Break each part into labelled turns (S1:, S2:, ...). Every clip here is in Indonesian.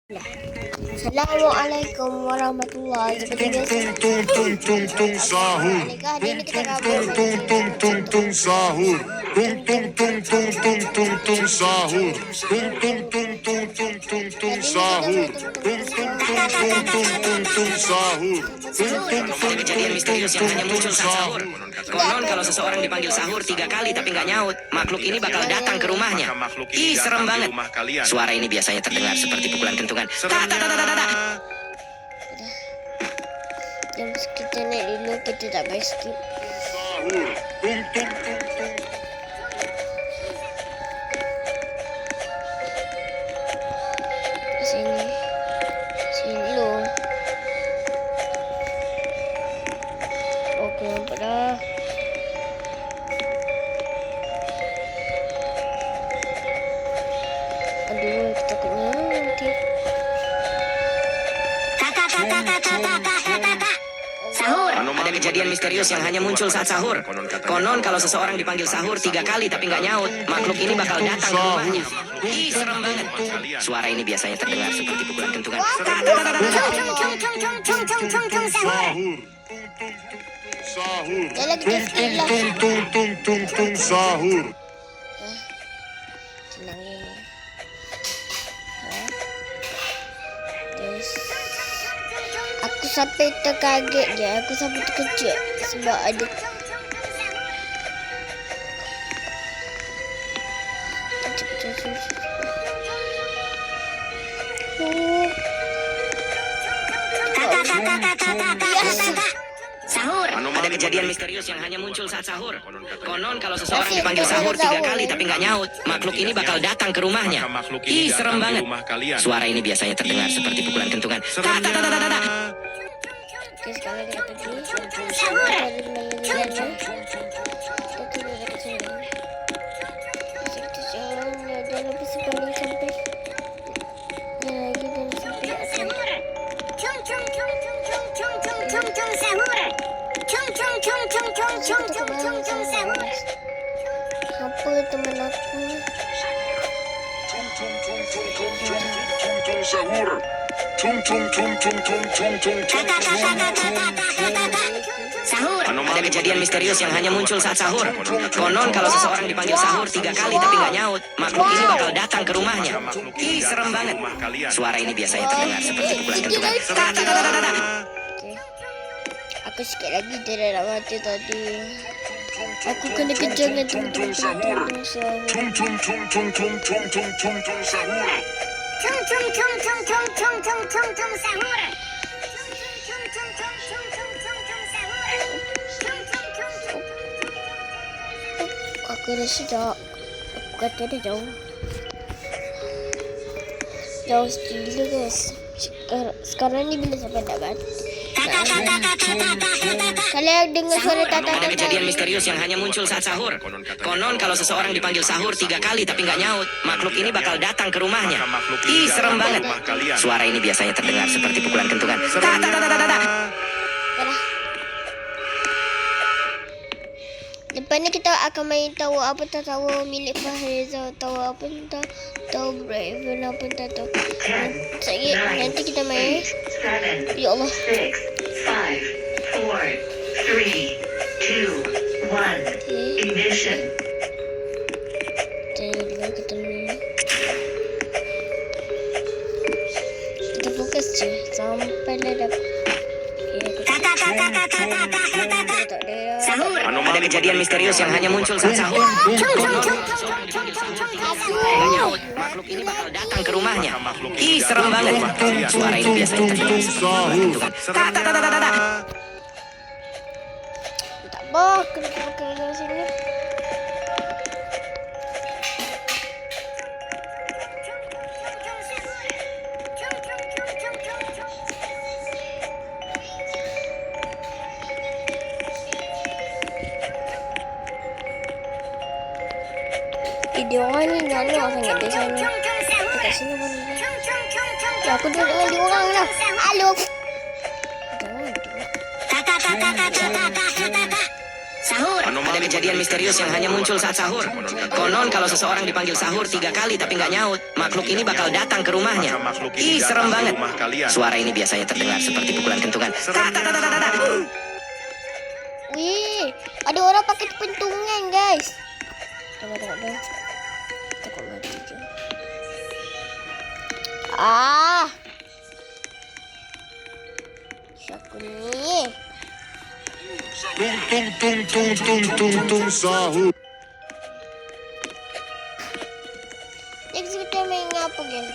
S1: Assalamualaikum warahmatullahi wabarakatuh.
S2: Sahur.
S1: Hari ini kita gabung
S2: Sahur. Sahur. Sahur. Sahur.
S3: Kejadian misterius yang hanya muncul saat sahur. Konon kalau seseorang dipanggil sahur 3 kali tapi nggak nyaut, makhluk ini bakal datang ke rumahnya. Ih, serem banget. Suara ini biasanya terdengar seperti pukulan kentungan.
S1: Jam kita naik dulu, kita tak boleh skip.
S2: Sahur.
S1: Sini dulu. Oke, nampak dah. Aduh, takutnya nanti.
S3: Sahur. Ada kejadian misterius yang hanya muncul saat sahur. Konon kalau seseorang dipanggil sahur 3 kali tapi nggak nyaut, makhluk ini bakal datang ke rumahnya. Ih, serem banget. Suara ini biasanya terdengar seperti pukulan kentungan.
S2: Sahur. Sahur.
S1: Dah lagi kita skip lah.
S2: Sahur.
S1: Senang ini. Terus aku sampai terkaget je. Aku sampai terkejut sebab ada
S3: Sahur. Ada kejadian misterius yang hanya muncul saat sahur. Konon kalau seseorang dipanggil sahur 3 kali tapi nggak nyaut, makhluk ini bakal datang ke rumahnya. Ih, serem banget. Suara ini biasanya terdengar seperti pukulan kentungan.
S1: Oke, sekarang kita pergi. Sahur. Kita jalan, ada lebih sebelum sampai. Ya, lagi dan sampai atas. Apa teman aku?
S2: Sahur.
S3: Sahur. Ada kejadian misterius yang hanya muncul saat sahur. Konon kalau seseorang dipanggil sahur 3 kali tapi nggak nyaut, makhluk ini bakal datang ke rumahnya. Ih, serem banget. Suara ini biasanya terdengar seperti pukulan kentungan.
S1: Oke. Aku sikit lagi dia dah nak mati tadi. Aku kena kejar dengan tung sahur. Aku dah sedap. Aku kata dia jauh. Jauh gila guys. Sekarang ni bila sampai nak mati. Kalian dengar suara
S3: Ada kejadian misterius yang hanya muncul saat sahur. Konon kalau seseorang dipanggil sahur 3 kali tapi nggak nyaut, makhluk ini bakal datang ke rumahnya. Ih, serem banget. Suara ini biasanya terdengar seperti pukulan kentungan.
S1: Lepas ni kita akan main tahu apa tahu milik Fahrizah, tahu apa entah, tahu Braven apa entah tahu. Nanti kita main. Ya Allah.
S4: 6, 5, 4, 3, 2, 1. Ignition.
S1: Jadi dulu kita main. Kita fokus je sampai dah dapat.
S3: Sahur. Ada kejadian misterius yang hanya muncul saat sahur. Konon seseorang dipanggil sahur 3 kali nggak nyaut, makhluk ini bakal datang ke rumahnya. Ih, serem banget. Suara ini biasanya terdengar seperti pukulan kentungan.
S1: Tak apa, kena pakai dari sini. Dia orang ni nyawa sangat dia sana. Dekat sini pun dia. Ya, aku duduk dengan dia orang lah. Halo. Jangan duduk.
S3: Sahur. Ada kejadian misterius yang hanya muncul saat sahur. Konon kalau seseorang dipanggil sahur 3 kali tapi nggak nyaut, makhluk ini bakal datang ke rumahnya. Ih, serem banget. Suara ini biasanya terdengar seperti pukulan kentungan.
S1: Wih, ada orang pakai pentungan, guys. Tunggu. Takut mati aja. Siapa ni?
S2: Tung sahur.
S1: Next kita main apa, guys?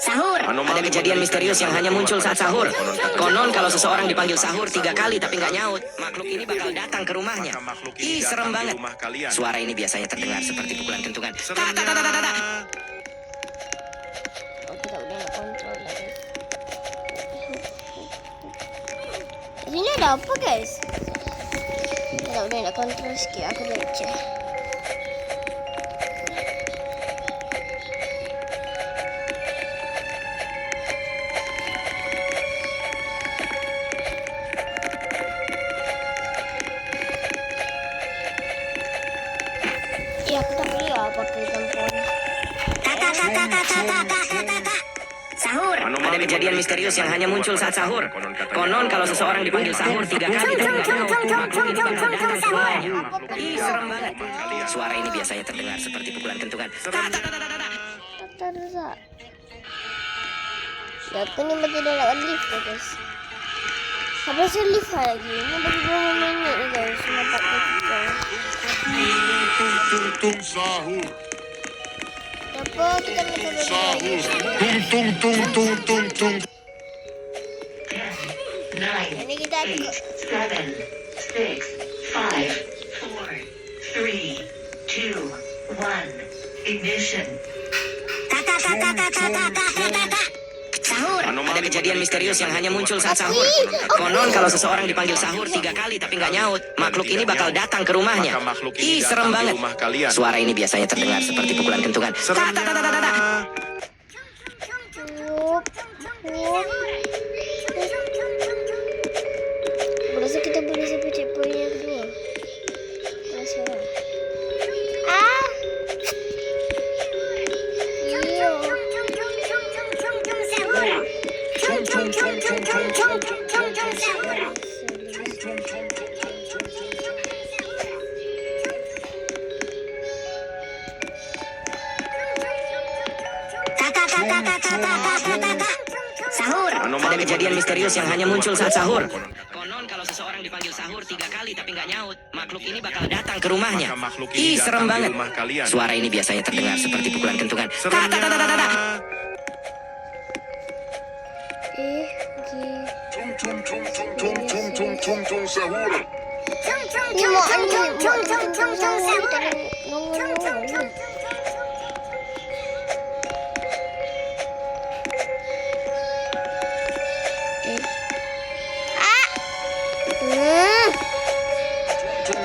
S3: Sahur. Ada kejadian misterius yang hanya muncul saat sahur. Konon kalau seseorang dipanggil sahur 3 kali tapi nggak nyaut, makhluk ini bakal datang ke rumahnya. Ih, serem banget. Suara ini biasanya terdengar seperti pukulan kentungan.
S1: Kita udah nak kontrol lagi. Sini ada apa, guys? Kita udah nak kontrol sikit. Aku baca. Ya, aku tak boleh pakai handphone.
S3: Sahur. Ada kejadian misterius yang hanya muncul saat sahur. Konon kalau seseorang dipanggil sahur 3 kali tapi nggak nyaut, makhluk ini bakal datang ke rumahnya. Ih, serem banget. Suara ini biasanya terdengar seperti pukulan kentungan.
S1: Ya, aku ni bagi dalam lift, guys. Habis lift lagi. Ini bagi 2 minit ni, guys. Nampak kita.
S2: Tung sahur.
S1: Apa kita nak
S2: Sahur. Tung.
S4: 9,
S1: Ini kita
S4: 8, 7, 6, 5, 4, 3, 2, 1. Ignition.
S3: Sahur. Ada kejadian misterius yang hanya muncul saat sahur. Konon kalau seseorang dipanggil sahur 3 kali tapi nggak nyaut, makhluk ini bakal datang ke rumahnya. Ih, serem banget. Suara ini biasanya terdengar seperti pukulan kentungan.
S1: Berasa kita boleh sampai checkpoint yang kedua. Sekarang. Iyo.
S3: Sahur. Ada kejadian misterius yang hanya muncul saat sahur. Konon kalau seseorang dipanggil sahur 3 kali tapi nggak nyaut, makhluk ini bakal datang ke rumahnya. Ih, serem banget. Suara ini biasanya terdengar seperti pukulan kentungan.
S2: Tung sahur.
S1: Ni mak ni, mak sahur tak ada nongol ni.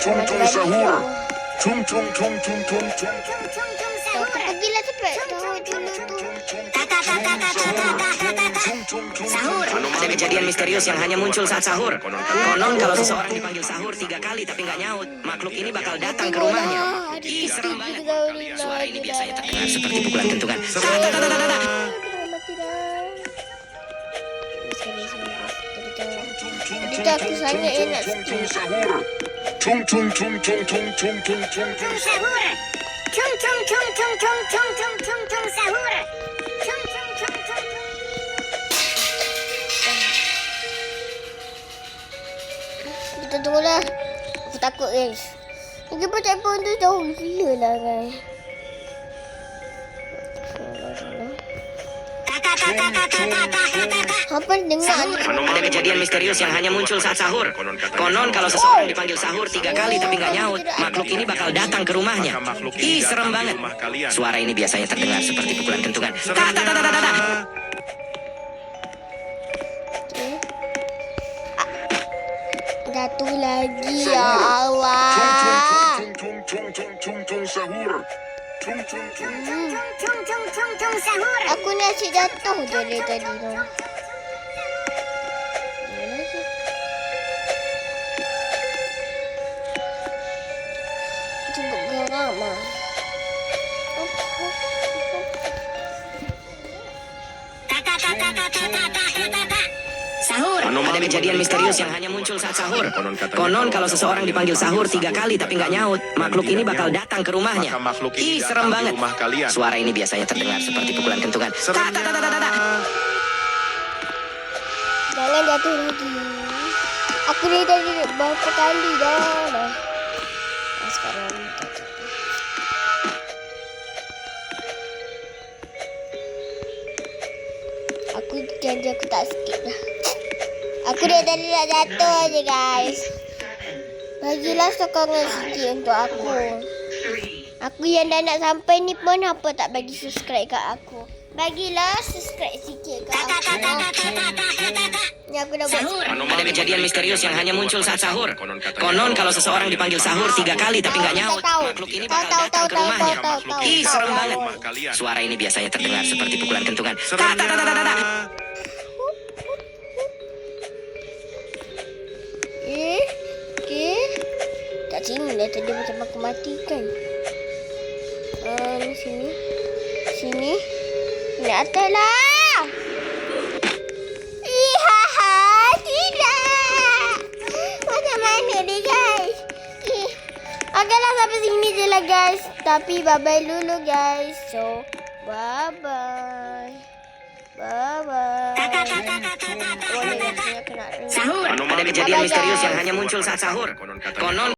S2: Tung sahur. Tung.
S1: Aku pergilah cepat. Tahu dulu tu.
S3: Sahur. Ada kejadian misterius yang hanya muncul saat sahur. Konon kalau seseorang dipanggil sahur 3 kali tapi nggak nyaut, makhluk ini bakal datang ke rumahnya. Ih, serem banget. Suara ini biasanya terdengar seperti pukulan kentungan.
S1: Kita aku sangat enak sikit.
S2: Tung.
S1: Kita tunggulah. Aku takut, guys. Ini pun checkpoint tu jauh gila lah, guys. Apa dengar ni?
S3: Ada kejadian misterius yang hanya muncul saat sahur. Konon kalau seseorang dipanggil sahur 3 kali tapi nggak nyaut, makhluk ini bakal datang ke rumahnya. Ih, serem banget. Suara ini biasanya terdengar seperti pukulan kentungan.
S1: Jatuh lagi, ya Allah.
S2: Tung sahur. Chung chung chung.
S1: Aku nasi jatuh dari tadi tu. Cukup geram ah.
S3: Sahur. Ada kejadian misterius yang hanya muncul saat sahur. Konon kalau seseorang dipanggil sahur 3 kali tapi nggak nyaut, makhluk ini bakal datang ke rumahnya. Ih, serem banget. Suara ini biasanya terdengar seperti pukulan kentungan. Ta ta ta ta ta ta.
S1: Jangan jatuh lagi. Aku dari tadi berapa kali dah. Nah, sekarang jatuh. Aku janji aku tak skip dah. Aku dari tadi nak jatuh aja guys. Bagilah sokongan sikit untuk aku. Aku yang dah nak sampai ni pun apa tak bagi subscribe kat aku. Bagilah subscribe sikit kat aku. Ni aku dah buat.
S3: Ada kejadian misterius yang hanya muncul saat sahur. Konon kalau seseorang dipanggil sahur 3 kali tapi nggak nyaut, makhluk ini bakal datang ke rumahnya. Ih, serem banget. Suara ini biasanya terdengar seperti pukulan kentungan. Ta ta ta ta ta ta.
S1: Okay. Tak sini dah tadi macam aku matikan. Ni sini. Sini. Ni atas lah. Ihaha, tidak. Macam mana ni guys? Okeylah sampai sini je lah guys. Tapi bye-bye dulu guys. So, bye-bye. Bye-bye.
S3: Sahur. Ada kejadian misterius yang hanya muncul saat sahur. Konon